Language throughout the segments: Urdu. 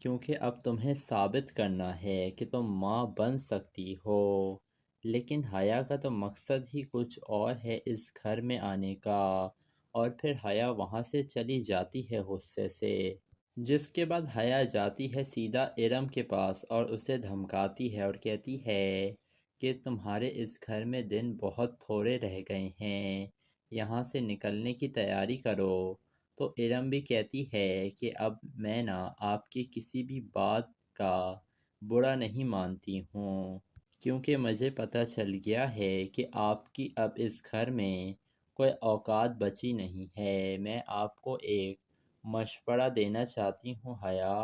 کیونکہ اب تمہیں ثابت کرنا ہے کہ تم ماں بن سکتی ہو۔ لیکن حیا کا تو مقصد ہی کچھ اور ہے اس گھر میں آنے کا، اور پھر حیا وہاں سے چلی جاتی ہے غصے سے، جس کے بعد حیا جاتی ہے سیدھا ارم کے پاس اور اسے دھمکاتی ہے اور کہتی ہے کہ تمہارے اس گھر میں دن بہت تھوڑے رہ گئے ہیں، یہاں سے نکلنے کی تیاری کرو۔ تو ارم بھی کہتی ہے کہ اب میں آپ کی کسی بھی بات کا برا نہیں مانتی ہوں، کیونکہ مجھے پتہ چل گیا ہے کہ آپ کی اب اس گھر میں کوئی اوقات بچی نہیں ہے۔ میں آپ کو ایک مشورہ دینا چاہتی ہوں حیا،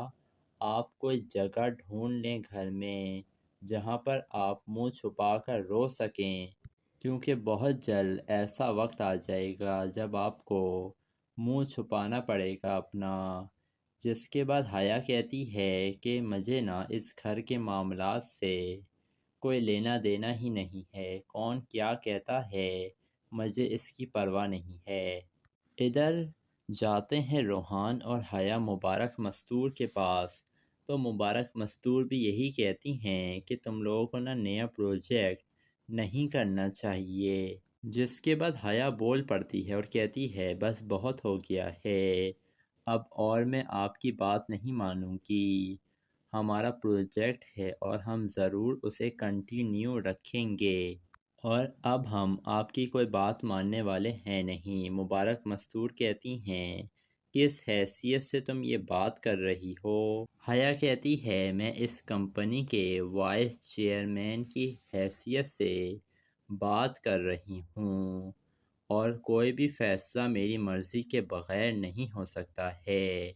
آپ کوئی جگہ ڈھونڈ لیں گھر میں جہاں پر آپ منہ چھپا کر رو سکیں، کیونکہ بہت جلد ایسا وقت آ جائے گا جب آپ کو منہ چھپانا پڑے گا اپنا۔ جس کے بعد حیا کہتی ہے کہ مجھے اس گھر کے معاملات سے کوئی لینا دینا ہی نہیں ہے، کون کیا کہتا ہے مجھے اس کی پرواہ نہیں ہے۔ ادھر جاتے ہیں روحان اور حیا مبارک مستور کے پاس، تو مبارک مستور بھی یہی کہتی ہیں کہ تم لوگوں کو نیا پروجیکٹ نہیں کرنا چاہیے۔ جس کے بعد حیا بول پڑتی ہے اور کہتی ہے بس بہت ہو گیا ہے، اب اور میں آپ کی بات نہیں مانوں گی، ہمارا پروجیکٹ ہے اور ہم ضرور اسے کنٹینیو رکھیں گے، اور اب ہم آپ کی کوئی بات ماننے والے ہیں نہیں۔ مبارک مستور کہتی ہیں کس حیثیت سے تم یہ بات کر رہی ہو؟ حیا کہتی ہے میں اس کمپنی کے وائس چیئرمین کی حیثیت سے بات کر رہی ہوں، اور کوئی بھی فیصلہ میری مرضی کے بغیر نہیں ہو سکتا ہے۔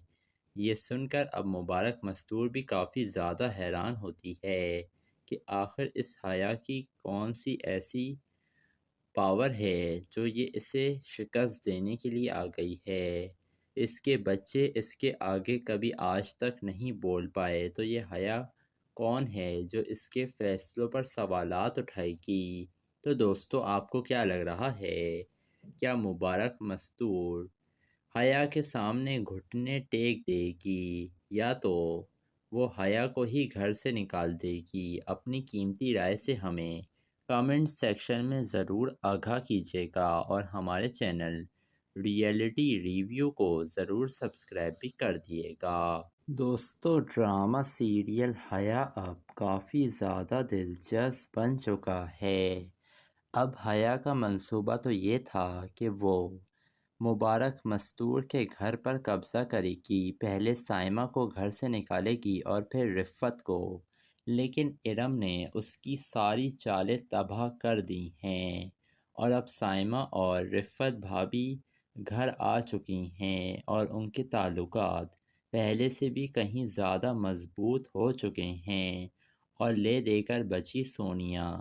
یہ سن کر اب مبارک مستور بھی کافی زیادہ حیران ہوتی ہے کہ آخر اس حیا کی کون سی ایسی پاور ہے جو یہ اسے شکست دینے کے لیے آ گئی ہے۔ اس کے بچے اس کے آگے کبھی آج تک نہیں بول پائے، تو یہ حیا کون ہے جو اس کے فیصلوں پر سوالات اٹھائے گی؟ تو دوستو آپ کو کیا لگ رہا ہے؟ کیا مبارک مستور حیا کے سامنے گھٹنے ٹیک دے گی، یا تو وہ حیا کو ہی گھر سے نکال دے گی؟ اپنی قیمتی رائے سے ہمیں کامنٹ سیکشن میں ضرور آگاہ کیجیے گا، اور ہمارے چینل ریئلٹی ریویو کو ضرور سبسکرائب بھی کر دیے گا۔ دوستو ڈرامہ سیریل حیا اب کافی زیادہ دلچسپ بن چکا ہے۔ اب حیا کا منصوبہ تو یہ تھا کہ وہ مبارک مستور کے گھر پر قبضہ کرے گی، پہلے سائمہ کو گھر سے نکالے گی اور پھر رفت کو، لیکن ارم نے اس کی ساری چالیں تباہ کر دی ہیں، اور اب سائمہ اور رفت بھابھی گھر آ چکی ہیں اور ان کے تعلقات پہلے سے بھی کہیں زیادہ مضبوط ہو چکے ہیں۔ اور لے دے کر بچی سونیا،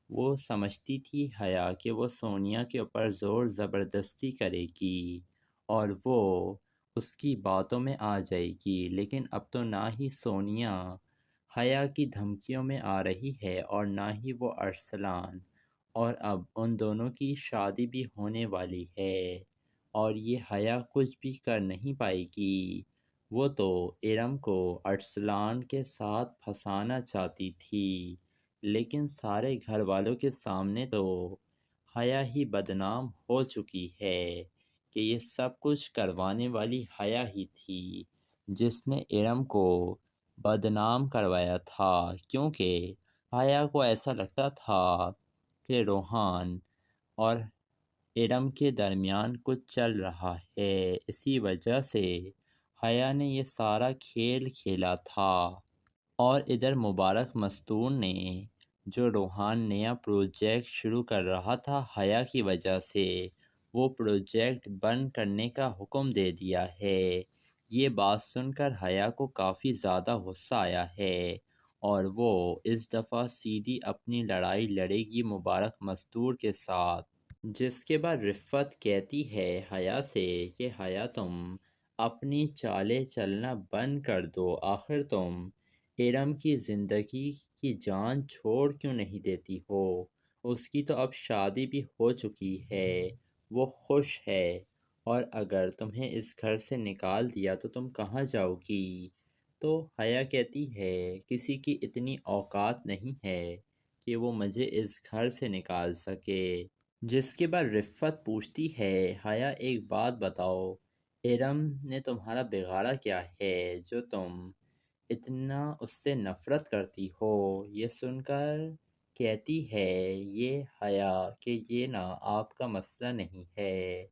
وہ سمجھتی تھی حیا کہ وہ سونیا کے اوپر زور زبردستی کرے گی اور وہ اس کی باتوں میں آ جائے گی، لیکن اب تو نہ ہی سونیا حیا کی دھمکیوں میں آ رہی ہے اور نہ ہی وہ ارسلان، اور اب ان دونوں کی شادی بھی ہونے والی ہے، اور یہ حیا کچھ بھی کر نہیں پائے گی۔ وہ تو ارم کو ارسلان کے ساتھ پھنسانا چاہتی تھی، لیکن سارے گھر والوں کے سامنے تو حیا ہی بدنام ہو چکی ہے کہ یہ سب کچھ کروانے والی حیا ہی تھی جس نے ارم کو بدنام کروایا تھا، کیونکہ حیا کو ایسا لگتا تھا کہ روحان اور ارم کے درمیان کچھ چل رہا ہے، اسی وجہ سے حیا نے یہ سارا کھیل کھیلا تھا۔ اور ادھر مبارک مستور نے جو روحان نیا پروجیکٹ شروع کر رہا تھا حیا کی وجہ سے، وہ پروجیکٹ بند کرنے کا حکم دے دیا ہے۔ یہ بات سن کر حیا کو کافی زیادہ غصہ آیا ہے، اور وہ اس دفعہ سیدھی اپنی لڑائی لڑے گی مبارک مستور کے ساتھ۔ جس کے بعد رفت کہتی ہے حیا سے کہ حیا تم اپنی چالیں چلنا بند کر دو، آخر تم ارم کی زندگی کی جان چھوڑ کیوں نہیں دیتی ہو؟ اس کی تو اب شادی بھی ہو چکی ہے، وہ خوش ہے، اور اگر تمہیں اس گھر سے نکال دیا تو تم کہاں جاؤ گی؟ تو حیا کہتی ہے کسی کی اتنی اوقات نہیں ہے کہ وہ مجھے اس گھر سے نکال سکے۔ جس کے بعد رفت پوچھتی ہے حیا ایک بات بتاؤ، ارم نے تمہارا بگاڑا کیا ہے جو تم اتنا اس سے نفرت کرتی ہو؟ یہ سن کر کہتی ہے یہ حیا کہ یہ نا آپ کا مسئلہ نہیں ہے۔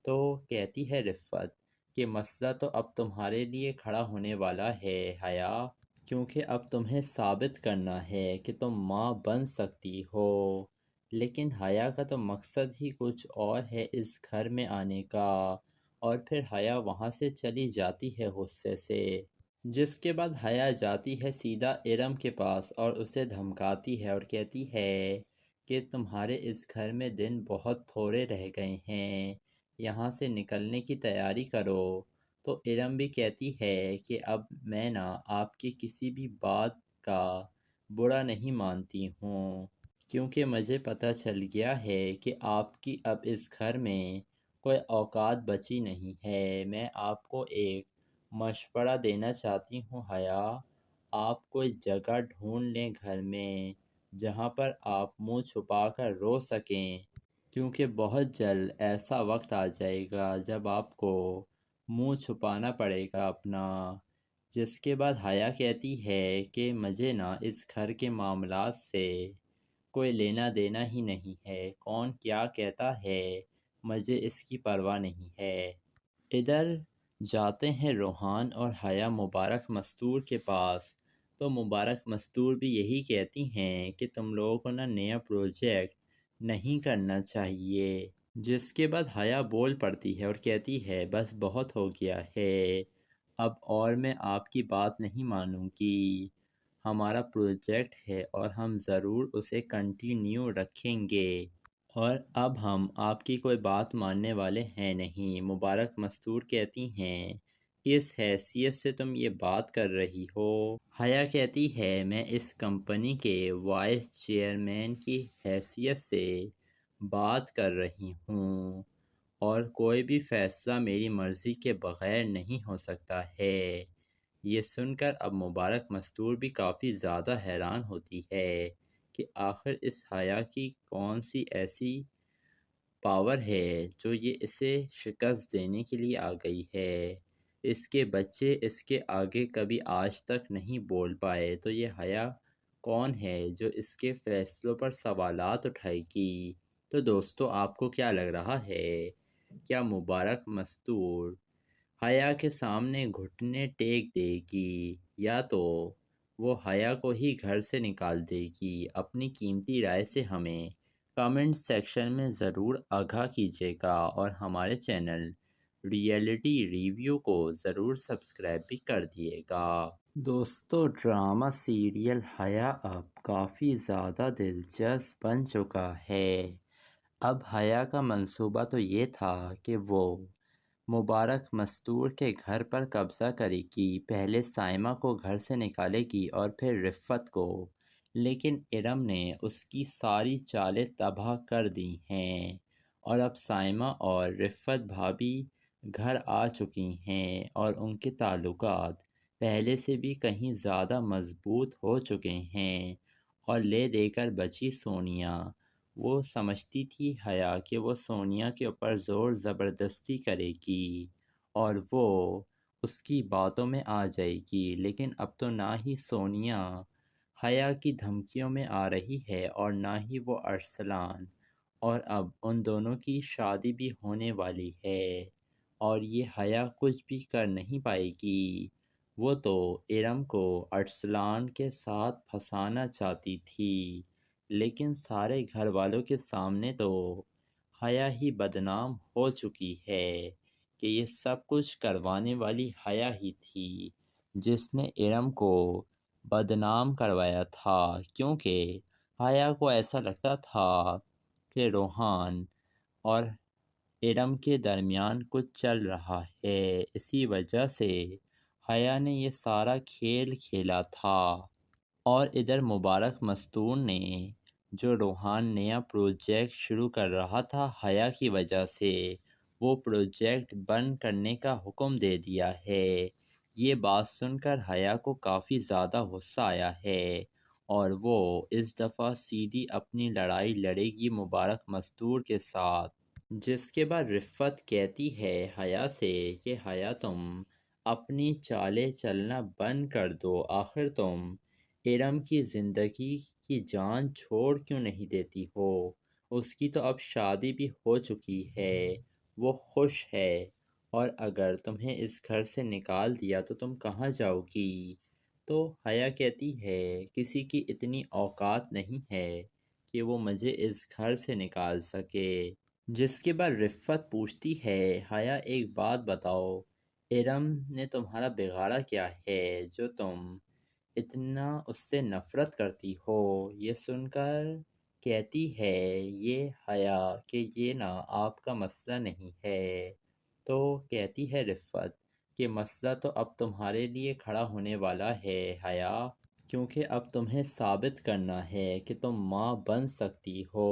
تو کہتی ہے رفت کہ مسئلہ تو اب تمہارے لیے کھڑا ہونے والا ہے حیا، کیونکہ اب تمہیں ثابت کرنا ہے کہ تم ماں بن سکتی ہو۔ لیکن حیا کا تو مقصد ہی کچھ اور ہے اس گھر میں آنے کا، اور پھر حیا وہاں سے چلی جاتی ہے غصے سے۔ جس کے بعد حیا جاتی ہے سیدھا ارم کے پاس اور اسے دھمکاتی ہے اور کہتی ہے کہ تمہارے اس گھر میں دن بہت تھوڑے رہ گئے ہیں، یہاں سے نکلنے کی تیاری کرو۔ تو ارم بھی کہتی ہے کہ اب میں نا آپ کی کسی بھی بات کا برا نہیں مانتی ہوں، کیونکہ مجھے پتہ چل گیا ہے کہ آپ کی اب اس گھر میں کوئی اوقات بچی نہیں ہے۔ میں آپ کو ایک مشورہ دینا چاہتی ہوں حیا، آپ کوئی جگہ ڈھونڈ لیں گھر میں جہاں پر آپ منہ چھپا کر رو سکیں، کیونکہ بہت جلد ایسا وقت آ جائے گا جب آپ کو منہ چھپانا پڑے گا اپنا۔ جس کے بعد حیا کہتی ہے کہ مجھے نا اس گھر کے معاملات سے کوئی لینا دینا ہی نہیں ہے، کون کیا کہتا ہے مجھے اس کی پرواہ نہیں ہے۔ ادھر جاتے ہیں روحان اور حیا مبارک مستور کے پاس، تو مبارک مستور بھی یہی کہتی ہیں کہ تم لوگوں کو نا نیا پروجیکٹ نہیں کرنا چاہیے۔ جس کے بعد حیا بول پڑتی ہے اور کہتی ہے بس بہت ہو گیا ہے، اب اور میں آپ کی بات نہیں مانوں گی، ہمارا پروجیکٹ ہے اور ہم ضرور اسے کنٹینیو رکھیں گے، اور اب ہم آپ کی کوئی بات ماننے والے ہیں نہیں۔ مبارک مستور کہتی ہیں کس حیثیت سے تم یہ بات کر رہی ہو؟ حیا کہتی ہے میں اس کمپنی کے وائس چیئرمین کی حیثیت سے بات کر رہی ہوں، اور کوئی بھی فیصلہ میری مرضی کے بغیر نہیں ہو سکتا ہے۔ یہ سن کر اب مبارک مستور بھی کافی زیادہ حیران ہوتی ہے کہ آخر اس حیا کی کون سی ایسی پاور ہے جو یہ اسے شکست دینے کے لیے آ گئی ہے۔ اس کے بچے اس کے آگے کبھی آج تک نہیں بول پائے، تو یہ حیا کون ہے جو اس کے فیصلوں پر سوالات اٹھائے گی؟ تو دوستو آپ کو کیا لگ رہا ہے؟ کیا مبارک مستور حیا کے سامنے گھٹنے ٹیک دے گی، یا تو وہ حیا کو ہی گھر سے نکال دے گی؟ اپنی قیمتی رائے سے ہمیں کامنٹ سیکشن میں ضرور آگاہ کیجیے گا، اور ہمارے چینل ریئلٹی ریویو کو ضرور سبسکرائب بھی کر دیے گا۔ دوستو ڈرامہ سیریل حیا اب کافی زیادہ دلچسپ بن چکا ہے۔ اب حیا کا منصوبہ تو یہ تھا کہ وہ مبارک مستور کے گھر پر قبضہ کرے گی، پہلے سائمہ کو گھر سے نکالے گی اور پھر رفت کو، لیکن ارم نے اس کی ساری چالیں تباہ کر دی ہیں، اور اب سائمہ اور رفت بھابی گھر آ چکی ہیں اور ان کے تعلقات پہلے سے بھی کہیں زیادہ مضبوط ہو چکے ہیں۔ اور لے دے کر بچی سونیا، وہ سمجھتی تھی حیا کہ وہ سونیا کے اوپر زور زبردستی کرے گی اور وہ اس کی باتوں میں آ جائے گی، لیکن اب تو نہ ہی سونیا حیا کی دھمکیوں میں آ رہی ہے اور نہ ہی وہ ارسلان، اور اب ان دونوں کی شادی بھی ہونے والی ہے، اور یہ حیا کچھ بھی کر نہیں پائے گی۔ وہ تو ارم کو ارسلان کے ساتھ پھنسانا چاہتی تھی، لیکن سارے گھر والوں کے سامنے تو حیا ہی بدنام ہو چکی ہے کہ یہ سب کچھ کروانے والی حیا ہی تھی جس نے ارم کو بدنام کروایا تھا، کیونکہ حیا کو ایسا لگتا تھا کہ روحان اور ارم کے درمیان کچھ چل رہا ہے، اسی وجہ سے حیا نے یہ سارا کھیل کھیلا تھا۔ اور ادھر مبارک مستور نے جو روحان نیا پروجیکٹ شروع کر رہا تھا حیا کی وجہ سے، وہ پروجیکٹ بند کرنے کا حکم دے دیا ہے۔ یہ بات سن کر حیا کو کافی زیادہ غصہ آیا ہے اور وہ اس دفعہ سیدھی اپنی لڑائی لڑے گی مبارک مستور کے ساتھ، جس کے بعد رفت کہتی ہے حیا سے کہ حیا تم اپنی چالیں چلنا بند کر دو، آخر تم ارم کی زندگی کی جان چھوڑ کیوں نہیں دیتی ہو؟ اس کی تو اب شادی بھی ہو چکی ہے، وہ خوش ہے، اور اگر تمہیں اس گھر سے نکال دیا تو تم کہاں جاؤ گی؟ تو حیا کہتی ہے کسی کی اتنی اوقات نہیں ہے کہ وہ مجھے اس گھر سے نکال سکے، جس کے بعد رفت پوچھتی ہے حیا ایک بات بتاؤ، ارم نے تمہارا بگاڑا کیا ہے جو تم اتنا اس سے نفرت کرتی ہو؟ یہ سن کر کہتی ہے یہ حیا کہ یہ نا آپ کا مسئلہ نہیں ہے۔ تو کہتی ہے رفت کہ مسئلہ تو اب تمہارے لیے کھڑا ہونے والا ہے حیا، کیونکہ اب تمہیں ثابت کرنا ہے کہ تم ماں بن سکتی ہو۔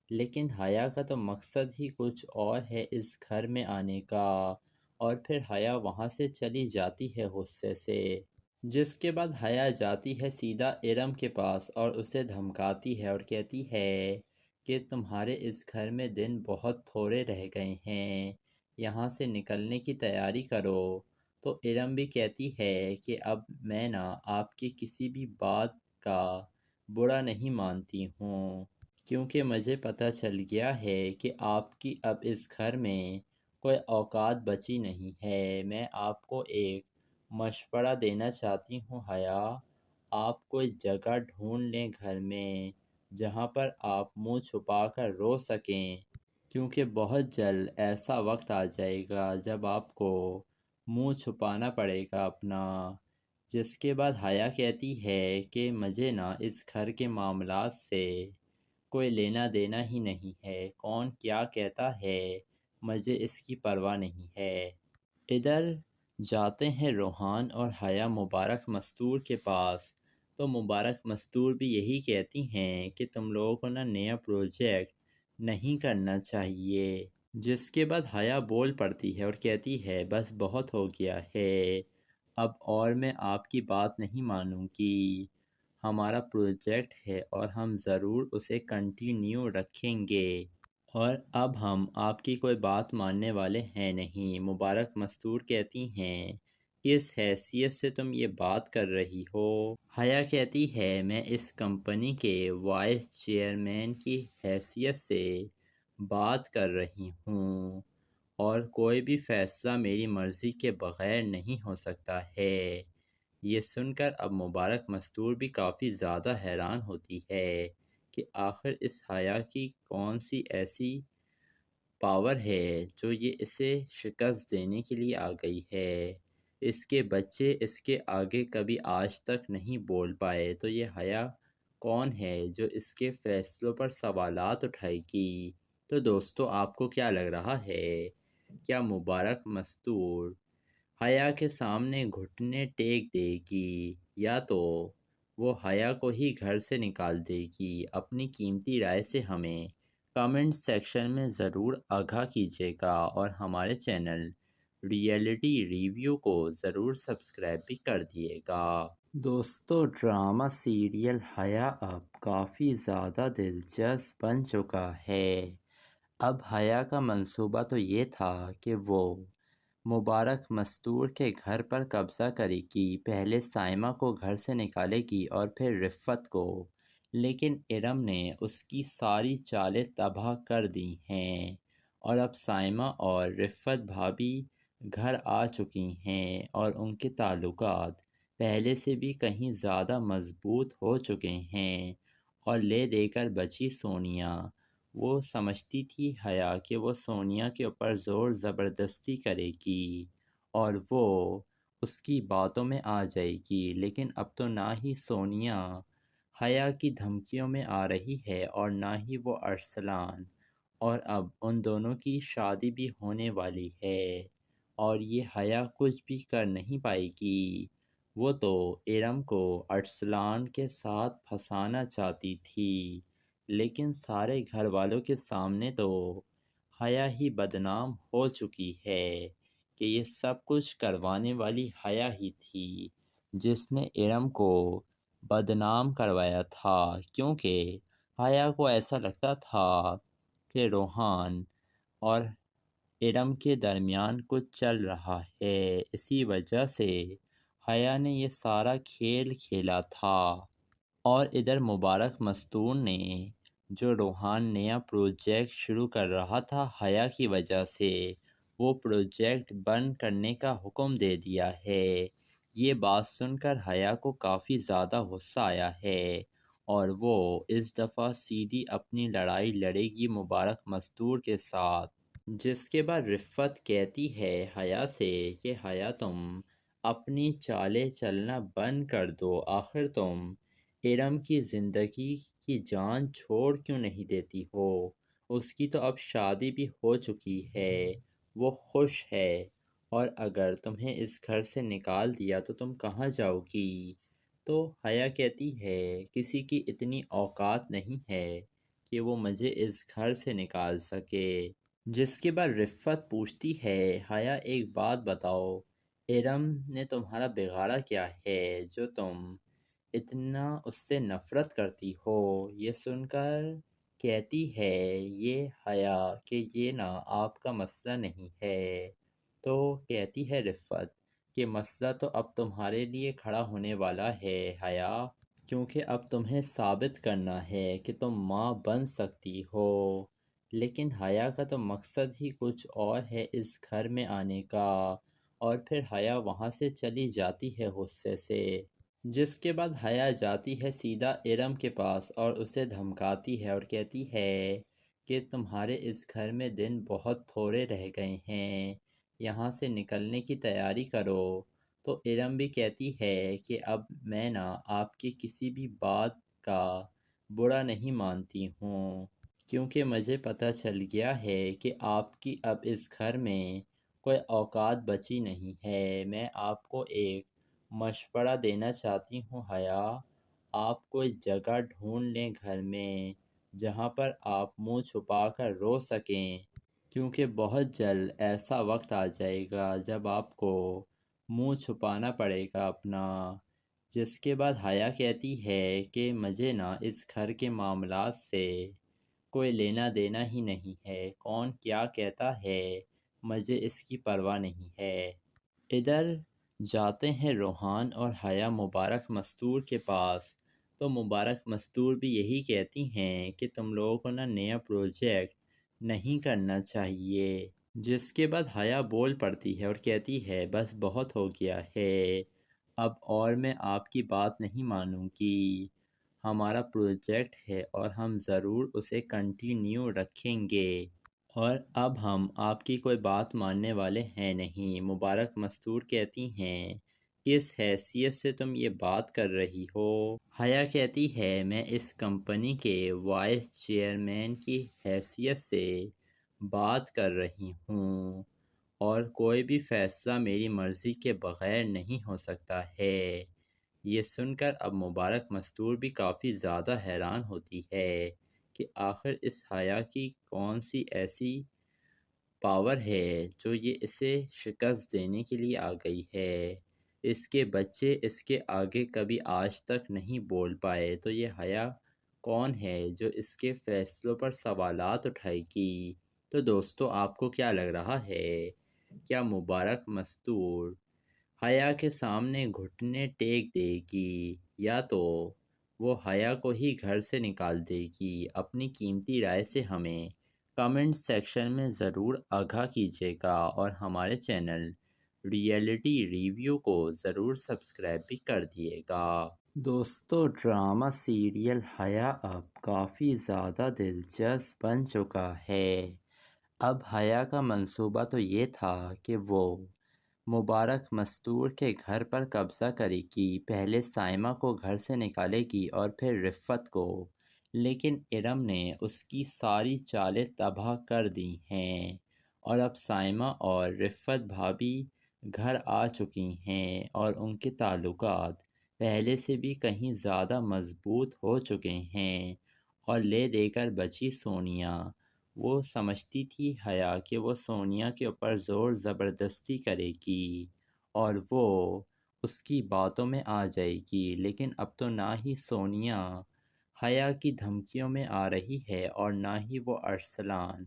لیکن حیا کا تو مقصد ہی کچھ اور ہے اس گھر میں آنے کا، اور پھر حیا وہاں سے چلی جاتی ہے غصے سے، جس کے بعد حیا جاتی ہے سیدھا ارم کے پاس اور اسے دھمکاتی ہے اور کہتی ہے کہ تمہارے اس گھر میں دن بہت تھوڑے رہ گئے ہیں، یہاں سے نکلنے کی تیاری کرو۔ تو ارم بھی کہتی ہے کہ اب میں نا آپ کی کسی بھی بات کا برا نہیں مانتی ہوں، کیونکہ مجھے پتہ چل گیا ہے کہ آپ کی اب اس گھر میں کوئی اوقات بچی نہیں ہے۔ میں آپ کو ایک مشورہ دینا چاہتی ہوں حیا، آپ کوئی جگہ ڈھونڈ لیں گھر میں جہاں پر آپ منہ چھپا کر رو سکیں، کیونکہ بہت جلد ایسا وقت آ جائے گا جب آپ کو منہ چھپانا پڑے گا اپنا۔ جس کے بعد حیا کہتی ہے کہ مجھے نا اس گھر کے معاملات سے کوئی لینا دینا ہی نہیں ہے، کون کیا کہتا ہے مجھے اس کی پرواہ نہیں ہے۔ ادھر جاتے ہیں روحان اور حیا مبارک مستور کے پاس، تو مبارک مستور بھی یہی کہتی ہیں کہ تم لوگوں کو نا نیا پروجیکٹ نہیں کرنا چاہیے، جس کے بعد حیا بول پڑتی ہے اور کہتی ہے بس بہت ہو گیا ہے، اب اور میں آپ کی بات نہیں مانوں گی، ہمارا پروجیکٹ ہے اور ہم ضرور اسے کنٹینیو رکھیں گے، اور اب ہم آپ کی کوئی بات ماننے والے ہیں نہیں۔ مبارک مستور کہتی ہیں کس حیثیت سے تم یہ بات کر رہی ہو؟ حیا کہتی ہے میں اس کمپنی کے وائس چیئرمین کی حیثیت سے بات کر رہی ہوں، اور کوئی بھی فیصلہ میری مرضی کے بغیر نہیں ہو سکتا ہے۔ یہ سن کر اب مبارک مستور بھی کافی زیادہ حیران ہوتی ہے کہ آخر اس حیا کی کون سی ایسی پاور ہے جو یہ اسے شکست دینے کے لیے آ گئی ہے۔ اس کے بچے اس کے آگے کبھی آج تک نہیں بول پائے، تو یہ حیا کون ہے جو اس کے فیصلوں پر سوالات اٹھائے گی؟ تو دوستو آپ کو کیا لگ رہا ہے؟ کیا مبارک مستور حیا کے سامنے گھٹنے ٹیک دے گی، یا تو وہ حیا کو ہی گھر سے نکال دے گی؟ اپنی قیمتی رائے سے ہمیں کامنٹ سیکشن میں ضرور آگاہ کیجیے گا، اور ہمارے چینل ریئلٹی ریویو کو ضرور سبسکرائب بھی کر دیے گا۔ دوستو ڈرامہ سیریل حیا اب کافی زیادہ دلچسپ بن چکا ہے۔ اب حیا کا منصوبہ تو یہ تھا کہ وہ مبارک مستور کے گھر پر قبضہ کرے گی، پہلے سائمہ کو گھر سے نکالے گی اور پھر رفت کو، لیکن ارم نے اس کی ساری چالیں تباہ کر دی ہیں، اور اب سائمہ اور رفت بھابی گھر آ چکی ہیں اور ان کے تعلقات پہلے سے بھی کہیں زیادہ مضبوط ہو چکے ہیں، اور لے دے کر بچی سونیا، وہ سمجھتی تھی حیا کہ وہ سونیا کے اوپر زور زبردستی کرے گی اور وہ اس کی باتوں میں آ جائے گی، لیکن اب تو نہ ہی سونیا حیا کی دھمکیوں میں آ رہی ہے اور نہ ہی وہ ارسلان، اور اب ان دونوں کی شادی بھی ہونے والی ہے، اور یہ حیا کچھ بھی کر نہیں پائے گی۔ وہ تو ارم کو ارسلان کے ساتھ پھنسانا چاہتی تھی، لیکن سارے گھر والوں کے سامنے تو حیا ہی بدنام ہو چکی ہے۔ کہ یہ سب کچھ کروانے والی حیا ہی تھی جس نے ارم کو بدنام کروایا تھا، کیونکہ حیا کو ایسا لگتا تھا کہ روحان اور ارم کے درمیان کچھ چل رہا ہے، اسی وجہ سے حیا نے یہ سارا کھیل کھیلا تھا۔ اور ادھر مبارک مستور نے جو روحان نیا پروجیکٹ شروع کر رہا تھا حیا کی وجہ سے، وہ پروجیکٹ بند کرنے کا حکم دے دیا ہے۔ یہ بات سن کر حیا کو کافی زیادہ غصہ آیا ہے اور وہ اس دفعہ سیدھی اپنی لڑائی لڑے گی مبارک مستور کے ساتھ، جس کے بعد رفت کہتی ہے حیا سے کہ حیا تم اپنی چالیں چلنا بند کر دو، آخر تم ارم کی زندگی کی جان چھوڑ کیوں نہیں دیتی ہو؟ اس کی تو اب شادی بھی ہو چکی ہے، وہ خوش ہے، اور اگر تمہیں اس گھر سے نکال دیا تو تم کہاں جاؤ گی؟ تو حیا کہتی ہے کسی کی اتنی اوقات نہیں ہے کہ وہ مجھے اس گھر سے نکال سکے، جس کے بعد رفت پوچھتی ہے حیا ایک بات بتاؤ، ارم نے تمہارا بگاڑا کیا ہے جو تم اتنا اس سے نفرت کرتی ہو؟ یہ سن کر کہتی ہے یہ حیا کہ یہ نا آپ کا مسئلہ نہیں ہے۔ تو کہتی ہے رفت کہ مسئلہ تو اب تمہارے لیے کھڑا ہونے والا ہے حیا، کیونکہ اب تمہیں ثابت کرنا ہے کہ تم ماں بن سکتی ہو۔ لیکن حیا کا تو مقصد ہی کچھ اور ہے اس گھر میں آنے کا، اور پھر حیا وہاں سے چلی جاتی ہے غصے سے، جس کے بعد حیا جاتی ہے سیدھا ارم کے پاس اور اسے دھمکاتی ہے اور کہتی ہے کہ تمہارے اس گھر میں دن بہت تھوڑے رہ گئے ہیں، یہاں سے نکلنے کی تیاری کرو۔ تو ارم بھی کہتی ہے کہ اب میں نا آپ کی کسی بھی بات کا برا نہیں مانتی ہوں، کیونکہ مجھے پتہ چل گیا ہے کہ آپ کی اب اس گھر میں کوئی اوقات بچی نہیں ہے۔ میں آپ کو ایک مشورہ دینا چاہتی ہوں حیا، آپ کوئی جگہ ڈھونڈ لیں گھر میں جہاں پر آپ منہ چھپا کر رو سکیں، کیونکہ بہت جلد ایسا وقت آ جائے گا جب آپ کو منہ چھپانا پڑے گا اپنا۔ جس کے بعد حیا کہتی ہے کہ مجھے نا اس گھر کے معاملات سے کوئی لینا دینا ہی نہیں ہے، کون کیا کہتا ہے مجھے اس کی پرواہ نہیں ہے۔ ادھر جاتے ہیں روحان اور حیا مبارک مستور کے پاس، تو مبارک مستور بھی یہی کہتی ہیں کہ تم لوگوں کو نا نیا پروجیکٹ نہیں کرنا چاہیے، جس کے بعد حیا بول پڑتی ہے اور کہتی ہے بس بہت ہو گیا ہے، اب اور میں آپ کی بات نہیں مانوں گی، ہمارا پروجیکٹ ہے اور ہم ضرور اسے کنٹینیو رکھیں گے، اور اب ہم آپ کی کوئی بات ماننے والے ہیں نہیں۔ مبارک مستور کہتی ہیں کس حیثیت سے تم یہ بات کر رہی ہو؟ حیا کہتی ہے میں اس کمپنی کے وائس چیئرمین کی حیثیت سے بات کر رہی ہوں، اور کوئی بھی فیصلہ میری مرضی کے بغیر نہیں ہو سکتا ہے۔ یہ سن کر اب مبارک مستور بھی کافی زیادہ حیران ہوتی ہے کہ آخر اس حیا کی کون سی ایسی پاور ہے جو یہ اسے شکست دینے کے لیے آ گئی ہے۔ اس کے بچے اس کے آگے کبھی آج تک نہیں بول پائے، تو یہ حیا کون ہے جو اس کے فیصلوں پر سوالات اٹھائے گی؟ تو دوستو آپ کو کیا لگ رہا ہے؟ کیا مبارک مستور حیا کے سامنے گھٹنے ٹیک دے گی، یا تو وہ حیا کو ہی گھر سے نکال دے گی؟ اپنی قیمتی رائے سے ہمیں کمنٹ سیکشن میں ضرور آگاہ کیجیے گا، اور ہمارے چینل ریئلٹی ریویو کو ضرور سبسکرائب بھی کر دیے گا۔ دوستو ڈرامہ سیریل حیا اب کافی زیادہ دلچسپ بن چکا ہے۔ اب حیا کا منصوبہ تو یہ تھا کہ وہ مبارک مستور کے گھر پر قبضہ کرے گی، پہلے سائمہ کو گھر سے نکالے گی اور پھر رفت کو، لیکن ارم نے اس کی ساری چالیں تباہ کر دی ہیں، اور اب سائمہ اور رفت بھابھی گھر آ چکی ہیں اور ان کے تعلقات پہلے سے بھی کہیں زیادہ مضبوط ہو چکے ہیں، اور لے دے کر بچی سونیا وہ سمجھتی تھی حیا کہ وہ سونیا کے اوپر زور زبردستی کرے گی اور وہ اس کی باتوں میں آ جائے گی، لیکن اب تو نہ ہی سونیا حیا کی دھمکیوں میں آ رہی ہے اور نہ ہی وہ ارسلان،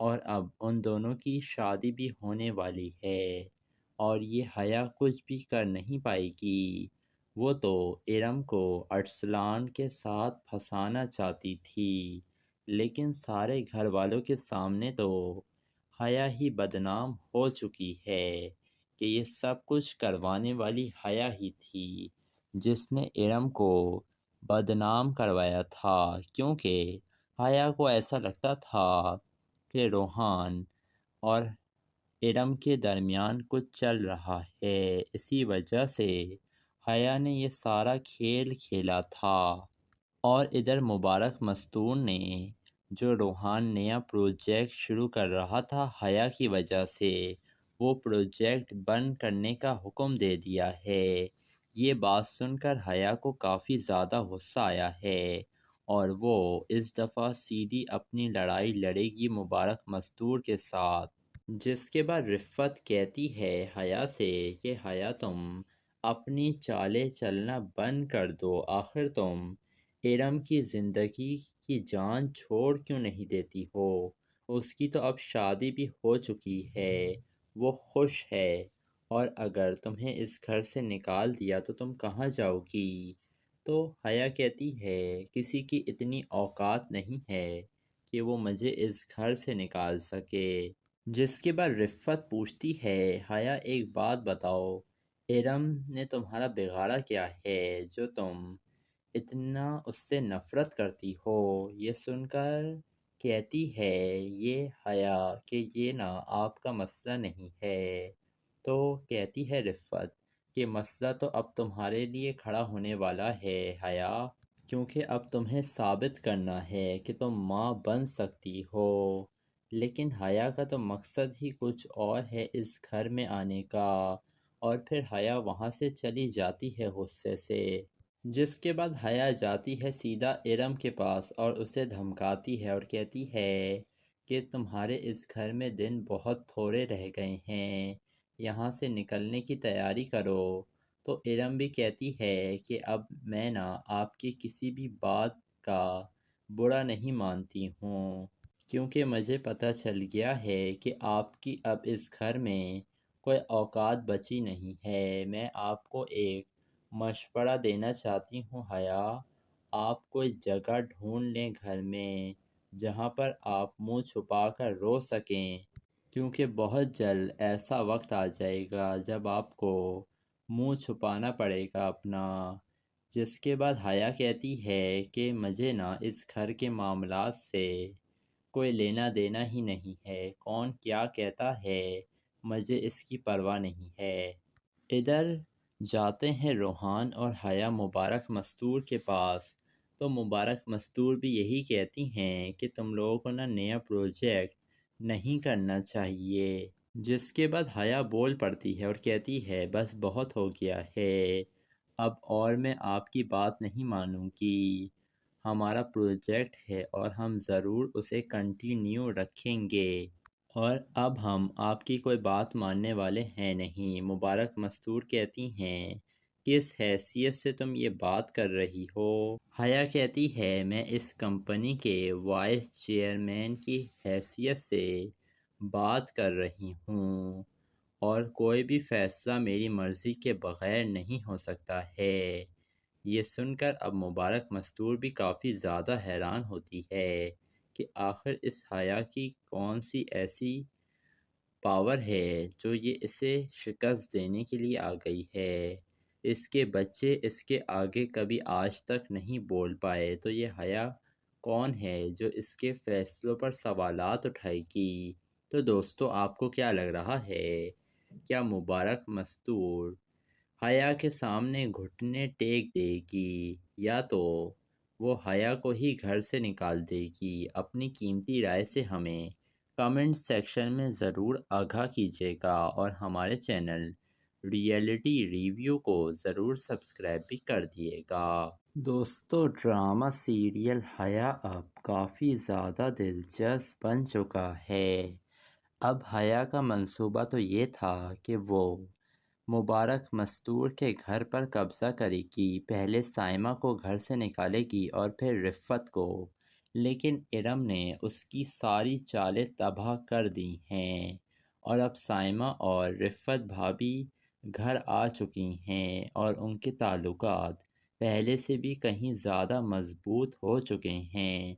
اور اب ان دونوں کی شادی بھی ہونے والی ہے اور یہ حیا کچھ بھی کر نہیں پائے گی۔ وہ تو ارم کو ارسلان کے ساتھ پھنسانا چاہتی تھی، لیکن سارے گھر والوں کے سامنے تو حیا ہی بدنام ہو چکی ہے کہ یہ سب کچھ کروانے والی حیا ہی تھی جس نے ارم کو بدنام کروایا تھا، کیونکہ حیا کو ایسا لگتا تھا کہ روحان اور ارم کے درمیان کچھ چل رہا ہے، اسی وجہ سے حیا نے یہ سارا کھیل کھیلا تھا۔ اور ادھر مبارک مستور نے جو روحان نیا پروجیکٹ شروع کر رہا تھا حیا کی وجہ سے، وہ پروجیکٹ بند کرنے کا حکم دے دیا ہے۔ یہ بات سن کر حیا کو کافی زیادہ غصہ آیا ہے اور وہ اس دفعہ سیدھی اپنی لڑائی لڑے گی مبارک مستور کے ساتھ، جس کے بعد رفت کہتی ہے حیا سے کہ حیا تم اپنی چالیں چلنا بند کر دو، آخر تم ارم کی زندگی کی جان چھوڑ کیوں نہیں دیتی ہو؟ اس کی تو اب شادی بھی ہو چکی ہے، وہ خوش ہے، اور اگر تمہیں اس گھر سے نکال دیا تو تم کہاں جاؤ گی؟ تو حیا کہتی ہے کسی کی اتنی اوقات نہیں ہے کہ وہ مجھے اس گھر سے نکال سکے، جس کے بعد رفت پوچھتی ہے حیا ایک بات بتاؤ، ارم نے تمہارا بگاڑا کیا ہے جو تم اتنا اس سے نفرت کرتی ہو؟ یہ سن کر کہتی ہے یہ حیا کہ یہ نا آپ کا مسئلہ نہیں ہے۔ تو کہتی ہے رفت کہ مسئلہ تو اب تمہارے لیے کھڑا ہونے والا ہے حیا، کیونکہ اب تمہیں ثابت کرنا ہے کہ تم ماں بن سکتی ہو۔ لیکن حیا کا تو مقصد ہی کچھ اور ہے اس گھر میں آنے کا، اور پھر حیا وہاں سے چلی جاتی ہے غصے سے، جس کے بعد حیا جاتی ہے سیدھا ارم کے پاس اور اسے دھمکاتی ہے اور کہتی ہے کہ تمہارے اس گھر میں دن بہت تھوڑے رہ گئے ہیں، یہاں سے نکلنے کی تیاری کرو۔ تو ارم بھی کہتی ہے کہ اب میں نا آپ کی کسی بھی بات کا برا نہیں مانتی ہوں، کیونکہ مجھے پتہ چل گیا ہے کہ آپ کی اب اس گھر میں کوئی اوقات بچی نہیں ہے۔ میں آپ کو ایک مشورہ دینا چاہتی ہوں حیا، آپ کوئی جگہ ڈھونڈ لیں گھر میں جہاں پر آپ منہ چھپا کر رو سکیں، کیونکہ بہت جلد ایسا وقت آ جائے گا جب آپ کو منہ چھپانا پڑے گا اپنا۔ جس کے بعد حیا کہتی ہے کہ مجھے نا اس گھر کے معاملات سے کوئی لینا دینا ہی نہیں ہے، کون کیا کہتا ہے مجھے اس کی پرواہ نہیں ہے۔ ادھر جاتے ہیں روحان اور حیا مبارک مستور کے پاس، تو مبارک مستور بھی یہی کہتی ہیں کہ تم لوگوں کو نا نیا پروجیکٹ نہیں کرنا چاہیے، جس کے بعد حیا بول پڑتی ہے اور کہتی ہے بس بہت ہو گیا ہے، اب اور میں آپ کی بات نہیں مانوں گی، ہمارا پروجیکٹ ہے اور ہم ضرور اسے کنٹینیو رکھیں گے، اور اب ہم آپ کی کوئی بات ماننے والے ہیں نہیں۔ مبارک مستور کہتی ہیں کس حیثیت سے تم یہ بات کر رہی ہو؟ حیا کہتی ہے میں اس کمپنی کے وائس چیئرمین کی حیثیت سے بات کر رہی ہوں، اور کوئی بھی فیصلہ میری مرضی کے بغیر نہیں ہو سکتا ہے۔ یہ سن کر اب مبارک مستور بھی کافی زیادہ حیران ہوتی ہے کہ آخر اس حیا کی کون سی ایسی پاور ہے جو یہ اسے شکست دینے کے لیے آ گئی ہے۔ اس کے بچے اس کے آگے کبھی آج تک نہیں بول پائے، تو یہ حیا کون ہے جو اس کے فیصلوں پر سوالات اٹھائے گی؟ تو دوستو آپ کو کیا لگ رہا ہے؟ کیا مبارک مستور حیا کے سامنے گھٹنے ٹیک دے گی یا تو وہ حیا کو ہی گھر سے نکال دے گی؟ اپنی قیمتی رائے سے ہمیں کمنٹ سیکشن میں ضرور آگاہ کیجیے گا، اور ہمارے چینل ریئلٹی ریویو کو ضرور سبسکرائب بھی کر دیے گا۔ دوستو ڈرامہ سیریل حیا اب کافی زیادہ دلچسپ بن چکا ہے۔ اب حیا کا منصوبہ تو یہ تھا کہ وہ مبارک مستور کے گھر پر قبضہ کرے گی، پہلے سائمہ کو گھر سے نکالے گی اور پھر رفت کو، لیکن ارم نے اس کی ساری چالیں تباہ کر دی ہیں اور اب سائمہ اور رفت بھابی گھر آ چکی ہیں اور ان کے تعلقات پہلے سے بھی کہیں زیادہ مضبوط ہو چکے ہیں۔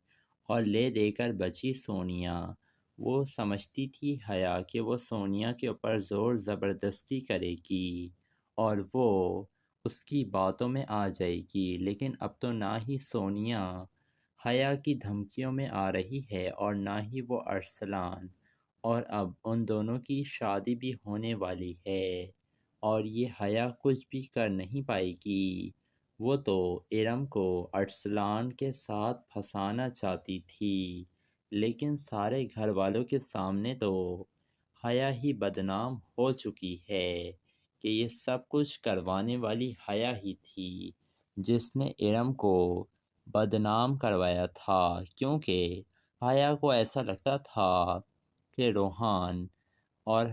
اور لے دے کر بچی سونیا، وہ سمجھتی تھی حیا کہ وہ سونیا کے اوپر زور زبردستی کرے گی اور وہ اس کی باتوں میں آ جائے گی، لیکن اب تو نہ ہی سونیا حیا کی دھمکیوں میں آ رہی ہے اور نہ ہی وہ ارسلان، اور اب ان دونوں کی شادی بھی ہونے والی ہے اور یہ حیا کچھ بھی کر نہیں پائے گی۔ وہ تو ارم کو ارسلان کے ساتھ پھنسانا چاہتی تھی، لیکن سارے گھر والوں کے سامنے تو حیا ہی بدنام ہو چکی ہے کہ یہ سب کچھ کروانے والی حیا ہی تھی جس نے ارم کو بدنام کروایا تھا، کیونکہ حیا کو ایسا لگتا تھا کہ روحان اور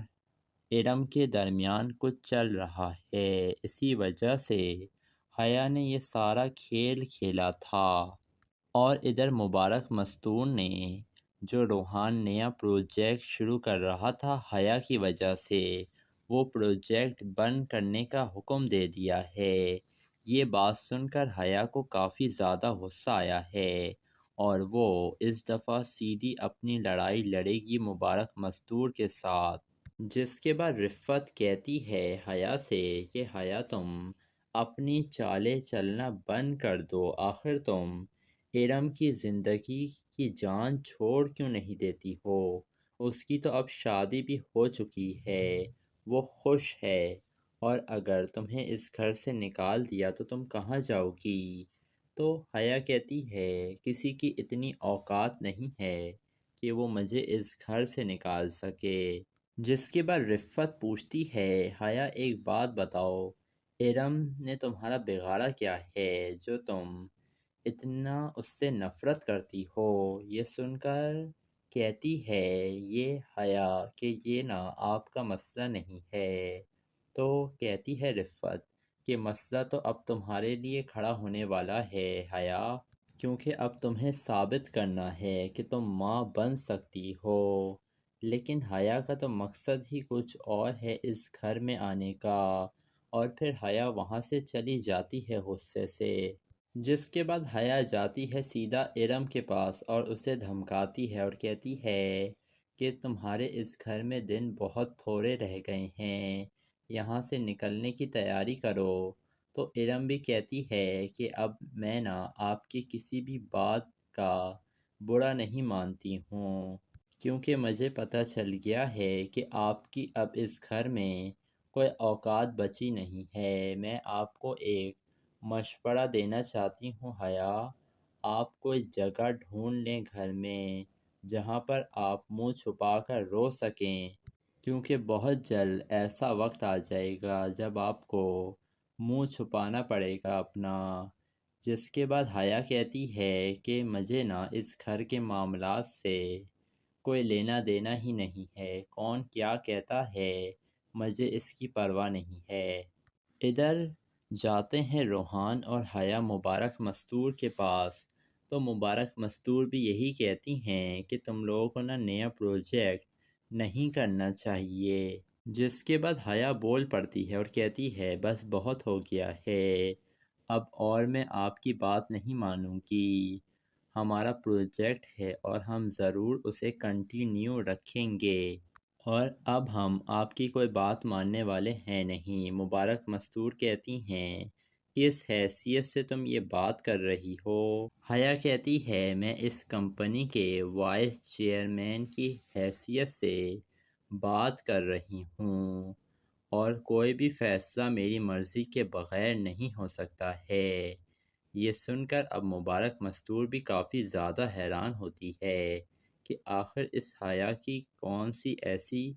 ارم کے درمیان کچھ چل رہا ہے، اسی وجہ سے حیا نے یہ سارا کھیل کھیلا تھا۔ اور ادھر مبارک مستور نے جو روحان نیا پروجیکٹ شروع کر رہا تھا حیا کی وجہ سے، وہ پروجیکٹ بند کرنے کا حکم دے دیا ہے۔ یہ بات سن کر حیا کو کافی زیادہ غصہ آیا ہے اور وہ اس دفعہ سیدھی اپنی لڑائی لڑے گی مبارک مستور کے ساتھ، جس کے بعد رفت کہتی ہے حیا سے کہ حیا تم اپنی چالیں چلنا بند کر دو، آخر تم ارم کی زندگی کی جان چھوڑ کیوں نہیں دیتی ہو؟ اس کی تو اب شادی بھی ہو چکی ہے، وہ خوش ہے، اور اگر تمہیں اس گھر سے نکال دیا تو تم کہاں جاؤ گی؟ تو حیا کہتی ہے کسی کی اتنی اوقات نہیں ہے کہ وہ مجھے اس گھر سے نکال سکے، جس کے بعد رفت پوچھتی ہے حیا ایک بات بتاؤ، ارم نے تمہارا بگاڑا کیا ہے جو تم اتنا اس سے نفرت کرتی ہو؟ یہ سن کر کہتی ہے یہ حیا کہ یہ نا آپ کا مسئلہ نہیں ہے۔ تو کہتی ہے رفت کہ مسئلہ تو اب تمہارے لیے کھڑا ہونے والا ہے حیا، کیونکہ اب تمہیں ثابت کرنا ہے کہ تم ماں بن سکتی ہو۔ لیکن حیا کا تو مقصد ہی کچھ اور ہے اس گھر میں آنے کا، اور پھر حیا وہاں سے چلی جاتی ہے غصے سے، جس کے بعد حیا جاتی ہے سیدھا ارم کے پاس اور اسے دھمکاتی ہے اور کہتی ہے کہ تمہارے اس گھر میں دن بہت تھوڑے رہ گئے ہیں، یہاں سے نکلنے کی تیاری کرو۔ تو ارم بھی کہتی ہے کہ اب میں نا آپ کی کسی بھی بات کا برا نہیں مانتی ہوں، کیونکہ مجھے پتہ چل گیا ہے کہ آپ کی اب اس گھر میں کوئی اوقات بچی نہیں ہے۔ میں آپ کو ایک مشورہ دینا چاہتی ہوں حیا، آپ کوئی جگہ ڈھونڈ لیں گھر میں جہاں پر آپ منہ چھپا کر رو سکیں، کیونکہ بہت جلد ایسا وقت آ جائے گا جب آپ کو منہ چھپانا پڑے گا اپنا۔ جس کے بعد حیا کہتی ہے کہ مجھے نا اس گھر کے معاملات سے کوئی لینا دینا ہی نہیں ہے، کون کیا کہتا ہے مجھے اس کی پرواہ نہیں ہے۔ ادھر جاتے ہیں روحان اور حیا مبارک مستور کے پاس، تو مبارک مستور بھی یہی کہتی ہیں کہ تم لوگوں کو نا نیا پروجیکٹ نہیں کرنا چاہیے، جس کے بعد حیا بول پڑتی ہے اور کہتی ہے بس بہت ہو گیا ہے، اب اور میں آپ کی بات نہیں مانوں گی، ہمارا پروجیکٹ ہے اور ہم ضرور اسے کنٹینیو رکھیں گے، اور اب ہم آپ کی کوئی بات ماننے والے ہیں نہیں۔ مبارک مستور کہتی ہیں کس حیثیت سے تم یہ بات کر رہی ہو؟ حیا کہتی ہے میں اس کمپنی کے وائس چیئرمین کی حیثیت سے بات کر رہی ہوں اور کوئی بھی فیصلہ میری مرضی کے بغیر نہیں ہو سکتا ہے۔ یہ سن کر اب مبارک مستور بھی کافی زیادہ حیران ہوتی ہے کہ آخر اس حیا کی کون سی ایسی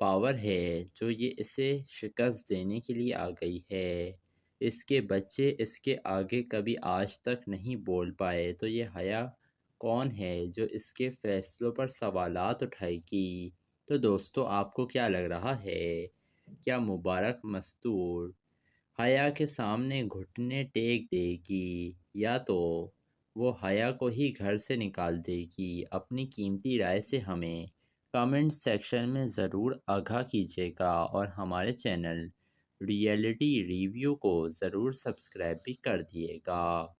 پاور ہے جو یہ اسے شکست دینے کے لیے آ گئی ہے۔ اس کے بچے اس کے آگے کبھی آج تک نہیں بول پائے، تو یہ حیا کون ہے جو اس کے فیصلوں پر سوالات اٹھائے گی؟ تو دوستو آپ کو کیا لگ رہا ہے؟ کیا مبارک مستور حیا کے سامنے گھٹنے ٹیک دے گی، یا تو وہ حیا کو ہی گھر سے نکال دے گی؟ اپنی قیمتی رائے سے ہمیں کامنٹ سیکشن میں ضرور آگاہ کیجیے گا، اور ہمارے چینل ریئلٹی ریویو کو ضرور سبسکرائب بھی کر دیے گا۔